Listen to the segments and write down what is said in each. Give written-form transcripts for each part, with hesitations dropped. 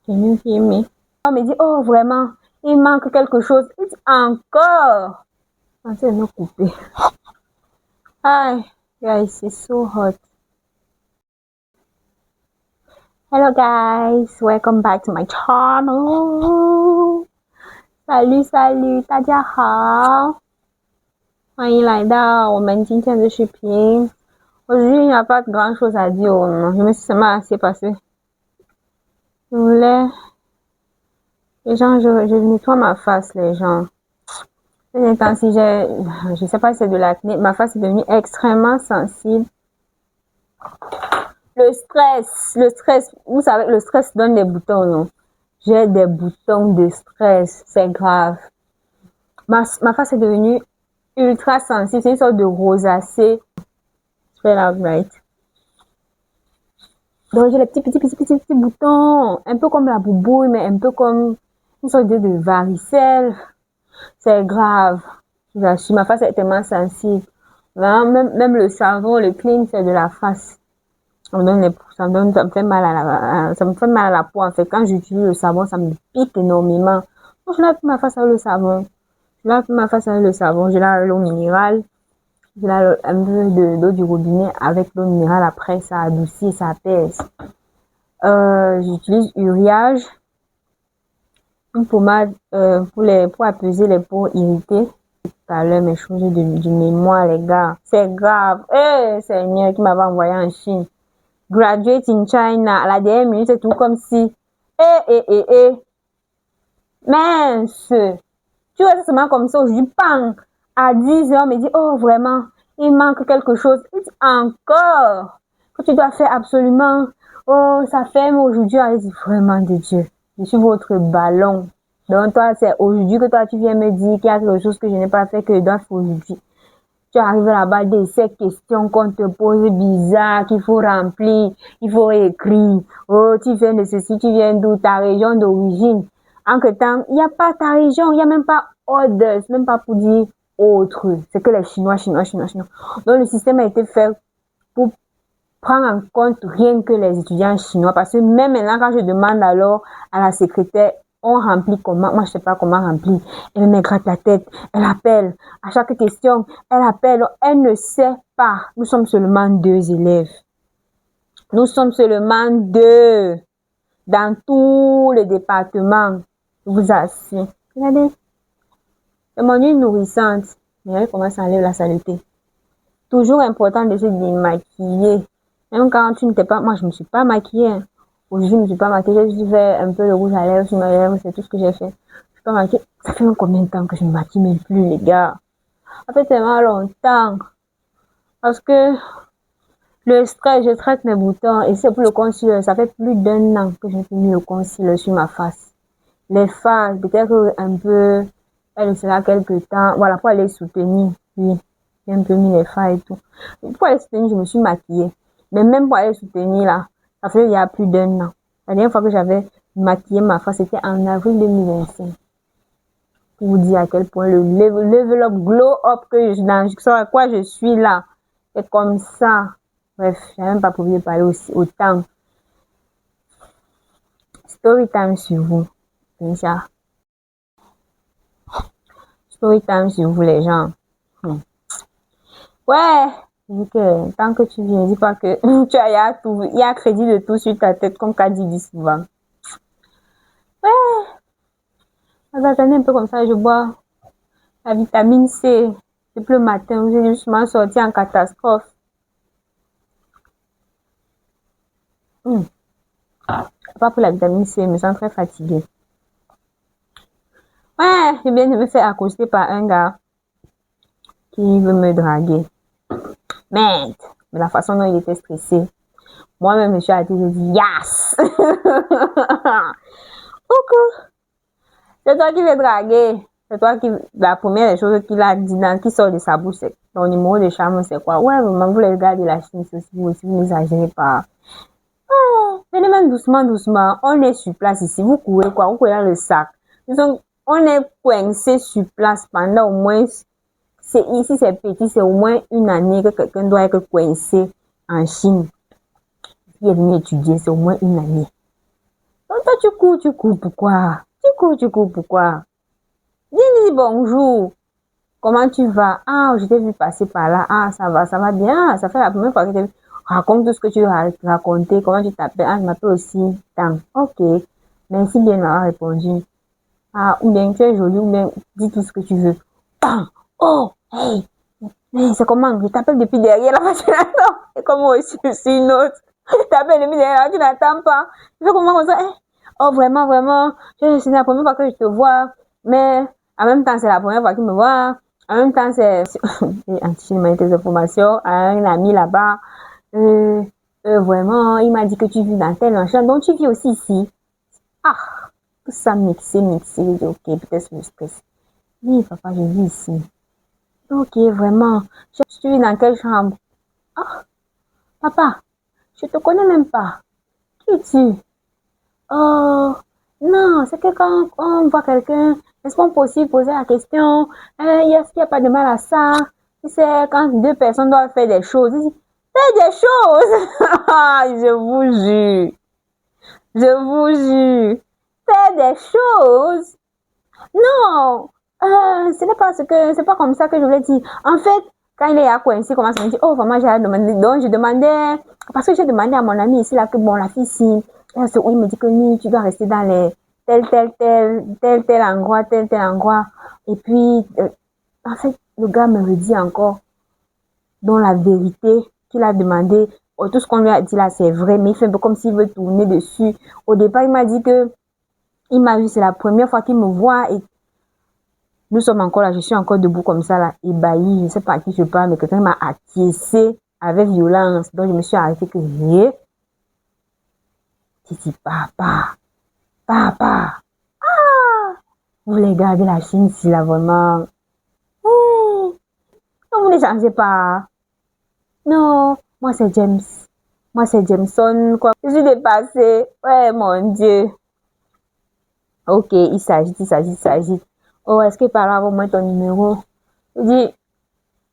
Can you hear me? On me dit, oh vraiment, il manque quelque chose. Il dit, encore. Pensez de me couper. Hi, guys, it's so hot. Hello guys, welcome back to my channel. Salut， 大家好，欢迎来到我们今天的视频。Aujourd'hui, il n'y a pas grand chose à dire. Je me suis seulement assez passé. Je voulais... Les gens, je nettoie ma face, les gens. Ces derniers temps-ci, je sais pas si c'est de l'acné, ma face est devenue extrêmement sensible. Le stress, vous savez, le stress donne des boutons, non? J'ai des boutons de stress, c'est grave. Ma face est devenue ultra sensible, c'est une sorte de rosacée. Straight out, right? Donc j'ai les petits boutons, un peu comme la boubouille, mais un peu comme une sorte de varicelle. C'est grave. Ma face est tellement sensible. Même le savon, le clean, c'est de la face. Ça me fait mal à la peau. En fait, quand j'utilise le savon, ça me pique énormément. Donc, je lave ma face avec le savon. Je lave l'eau minérale. Je lave un peu d'eau du robinet avec l'eau minérale. Après, ça adoucit et ça apaise. J'utilise Uriage. Une pommade pour apaiser les peaux irritées. Tout à l'heure, mes choses du mémoire, les gars. C'est grave. C'est mieux qui m'avait envoyé en Chine. Graduate in China. À la dernière minute, c'est tout comme si... Mince! Tu vois, c'est seulement comme ça. Aujourd'hui, bang! À 10h, on me dit, oh, vraiment, il manque quelque chose. Il dit, encore! Que tu dois faire absolument. Oh, ça fait aujourd'hui. Elle dit, vraiment de Dieu. Je suis votre ballon. Donc, toi, c'est aujourd'hui que toi, tu viens me dire qu'il y a quelque chose que je n'ai pas fait, que je dois faire aujourd'hui. Tu arrives là-bas, ces questions qu'on te pose bizarres, qu'il faut remplir, il faut écrire. Oh, tu viens de ceci, tu viens d'où, ta région d'origine. En que temps, il n'y a pas ta région, il n'y a même pas others, même pas pour dire autre. C'est que les Chinois. Donc, le système a été fait pour prendre en compte rien que les étudiants chinois. Parce que même maintenant, quand je demande alors à la secrétaire, on remplit comment? Moi, je sais pas comment remplir. Elle me gratte la tête. Elle appelle. À chaque question, elle appelle. Elle ne sait pas. Nous sommes seulement 2 élèves. Nous sommes seulement 2. Dans tous les départements. Je vous assure. Regardez. C'est mon huile nourrissante. Mais elle commence à enlever la saleté. Toujours important de se démaquiller. Même quand tu ne t'es pas... Moi, je ne me suis pas maquillée. Aujourd'hui, je ne me suis pas maquillée. J'ai fait un peu de rouge à lèvres sur ma lèvre. C'est tout ce que j'ai fait. Je ne suis pas maquillée. Ça fait combien de temps que je ne me maquille même plus, les gars? Ça fait tellement longtemps. Parce que le stress, je traite mes boutons. Et c'est pour le concealer. Ça fait plus d'1 an que j'ai mis le concealer sur ma face. Les faces, peut-être un peu... Elle sera quelques temps. Voilà, pour aller soutenir. Oui. J'ai un peu mis les failles et tout. Pour aller soutenir, je me suis maquillée. Mais même pour aller soutenir, là, ça fait il y a plus d'1 an. La dernière fois que j'avais maquillé ma face, c'était en avril 2025. Pour vous dire à quel point le level up, glow up que je sais à quoi je suis là. C'est comme ça. Bref, j'ai même pas pu parler aussi autant. Story time sur vous. C'est ça. Story time sur vous, les gens. Ouais. Que tant que tu viens, dis pas que tu as, il y a crédit de tout sur ta tête, comme Kadi dit souvent. Ouais. Attendez un peu comme ça, je bois la vitamine C. Depuis le matin, j'ai justement sorti en catastrophe. Pas pour la vitamine C, je me sens très fatiguée. Ouais, je viens de me faire accoster par un gars qui veut me draguer. Merde. Mais la façon dont il était stressé. Moi-même, je suis arrêtée, je dis yes! Coucou! C'est toi qui veux draguer. C'est toi qui, la première des choses qu'il a dit, qui sort de sa bouche, c'est ton numéro de charme, c'est quoi? Ouais, vraiment, vous les gars de la Chine, c'est aussi, vous n'exagérez pas. Ouais, venez même doucement. On est sur place ici. Vous courez quoi? Vous courez dans le sac. Donc, on est coincé sur place pendant au moins, ici c'est petit, c'est au moins 1 année que quelqu'un doit être coincé en Chine. Il est venu étudier, c'est au moins 1 année. Toi, tu cours pourquoi? Tu cours pourquoi? Dis bonjour. Comment tu vas? Ah, je t'ai vu passer par là. Ah, ça va bien. Ah, ça fait la première fois que je t'ai vu. Raconte tout ce que tu veux raconter. Comment tu t'appelles? Ah, je m'appelle aussi Tam. Ok. Merci bien de m'avoir répondu. Ah, ou bien tu es jolie, ou bien dis tout ce que tu veux. Bam! Oh, hey! Mais c'est comment? Je t'appelle depuis derrière là, tu n'attends. Et comme moi aussi, je suis une autre. Je t'appelle depuis derrière là, tu n'attends pas. Tu fais comment comme ça? Hey. Oh, vraiment, vraiment. C'est la première fois que je te vois. Mais en même temps, c'est la première fois qu'il me voit. En même temps, c'est anti-humanité de formation à un ami là-bas. Vraiment, il m'a dit que tu vis dans tel machin. Donc, tu vis aussi ici. Ah, tout ça mixé. J'ai dit, ok, peut-être je stresse. Oui, papa, je vis ici. Ok, vraiment. Tu vis dans quelle chambre? Ah, papa, je te connais même pas. Qui es-tu? Oh, non, c'est que quand on voit quelqu'un, est-ce qu'on peut aussi poser la question, est-ce qu'il n'y a pas de mal à ça? Tu sais, quand deux personnes doivent faire des choses, ils disent, fais des choses! Je vous jure, je vous jure, fais des choses! Non, c'est pas comme ça que je voulais dire. En fait, quand il est à coincé, il commence à me dire, oh, vraiment, j'ai demandé, donc je demandais, parce que j'ai demandé à mon ami ici, là, que bon, la fille ici, il me dit que oui, tu dois rester dans les tel endroit, tel endroit. Et puis, en fait, le gars me le dit encore, dans la vérité qu'il a demandé, tout ce qu'on lui a dit là, c'est vrai, mais il fait un peu comme s'il veut tourner dessus. Au départ, il m'a dit que, il m'a vu, c'est la première fois qu'il me voit et nous sommes encore là, je suis encore debout comme ça, là, ébahi, je ne sais pas à qui je parle, mais quelqu'un m'a acquiescé avec violence. Donc, je me suis arrêtée que, je dis, papa, vous voulez garder la Chine ici, là, vraiment. Non, vous ne changez pas. Non, moi, c'est James. Moi, c'est Jameson, quoi. Je suis dépassée. Ouais, mon Dieu. Ok, il s'agit. Oh, est-ce que par là, au moins ton numéro? Je dis,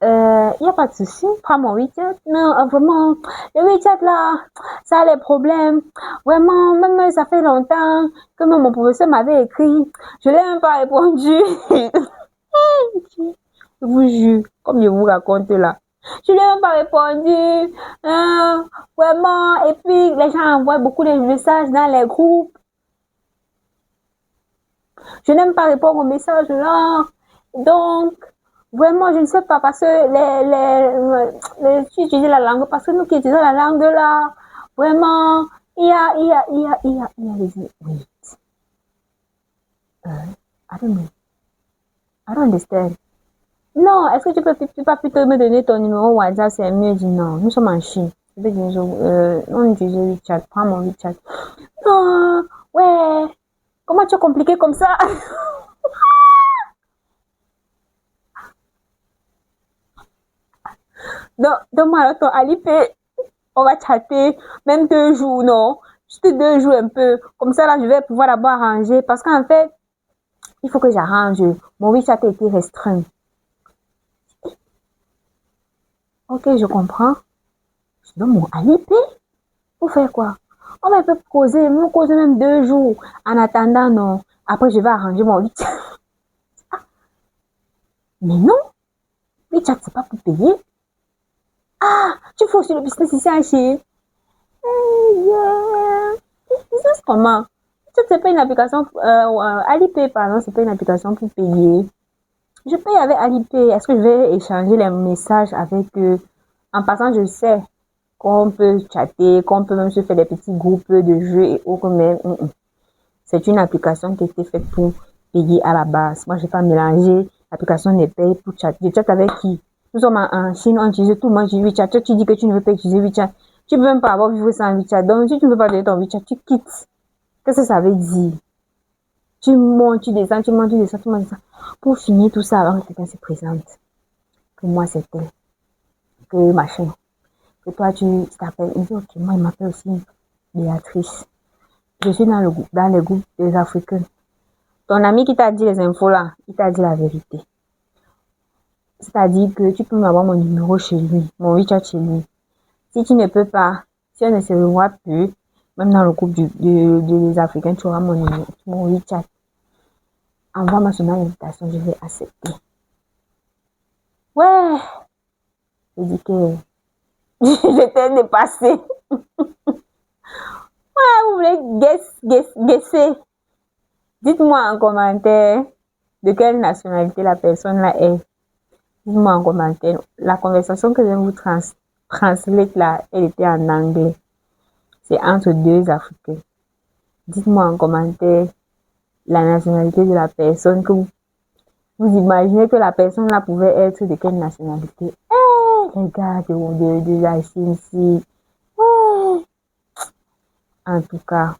il n'y a pas de souci, prends mon WeChat. Non, vraiment, le WeChat là, ça a les problèmes. Vraiment, même ça fait longtemps que même mon professeur m'avait écrit. Je l'ai même pas répondu. Je vous jure, comme je vous raconte là. Je lui ai même pas répondu. Vraiment, et puis les gens envoient beaucoup de messages dans les groupes. Je n'aime pas répondre aux messages là. Donc, vraiment, je ne sais pas parce que tu utilises la langue, parce que nous qui utilisons la langue là, vraiment, il y a des... Wait. I don't understand. Non, est-ce que tu peux pas plutôt me donner ton numéro WhatsApp, c'est mieux. Je dis non, nous sommes en Chine. On utilise WeChat, prends mon WeChat. Non, ouais, comment tu es compliqué comme ça? Donne-moi alors ton Alipay. On va chatter, même 2 jours, non? Juste 2 jours un peu. Comme ça, là, je vais pouvoir d'abord arranger. Parce qu'en fait, il faut que j'arrange. Mon WeChat a été restreint. Ok, je comprends. Je donne mon Alipay. Pour faire quoi? On va peut causer, même 2 jours. En attendant, non. Après, je vais arranger mon WeChat. Mais non, WeChat, c'est pas pour payer. Ah, tu fais aussi le business ici à Chine. Business comment? C'est pas une application, Alipay, pardon, c'est pas une application pour payer. Je paye avec Alipay. Est-ce que je vais échanger les messages avec eux? En passant, je sais qu'on peut chatter, qu'on peut même se faire des petits groupes de jeux et autres, mais c'est une application qui a été faite pour payer à la base. Moi, je vais pas mélanger l'application de paye pour chatter. Je chatte avec qui? Nous sommes en Chine, on utilise tout le monde, WeChat. Tu dis que tu ne veux pas utiliser WeChat. Tu peux même pas avoir vivre sans WeChat. Donc, si tu ne veux pas donner ton WeChat, tu quittes. Qu'est-ce que ça veut dire? Tu montes, tu descends, tu montes, tu descends, tu montes. Pour finir tout ça, alors quelqu'un se présente. Que moi, c'était. Que machin. Que toi, tu t'appelles. Il dit, ok, moi, il m'appelle aussi Béatrice. Je suis dans les groupes des Africains. Ton ami qui t'a dit les infos là, il t'a dit la vérité. C'est-à-dire que tu peux m'avoir mon numéro chez lui, mon WeChat chez lui. Si tu ne peux pas, si on ne se revoit plus, Même dans le groupe des Africains, tu auras mon WeChat. Envoie-moi seulement l'invitation, je vais accepter. Ouais, je dis que j'étais dépassée. Ouais, vous voulez guesser. Dites-moi en commentaire de quelle nationalité la personne là est. Dites-moi en commentaire. La conversation que je vais vous transmettre là, elle était en anglais. C'est entre deux Africains. Dites-moi en commentaire la nationalité de la personne que vous imaginez que la personne là pouvait être de quelle nationalité. Les gars de la ici. Ouais. En tout cas,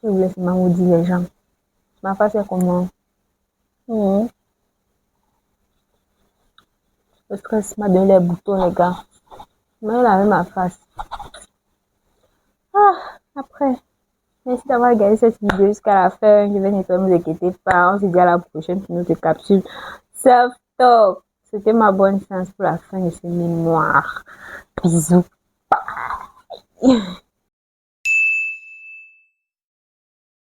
je vous laisse vous dire les gens. Ma face est comment? Le stress m'a donné les boutons, les gars. Mais il avait ma face. Après. Merci d'avoir regardé cette vidéo jusqu'à la fin. Je vais nettoyer, ne vous inquiétez pas. On se dit à la prochaine pour notre capsule self-talk. C'était ma bonne chance pour la fin de ce mémoire. Bisous. Bye.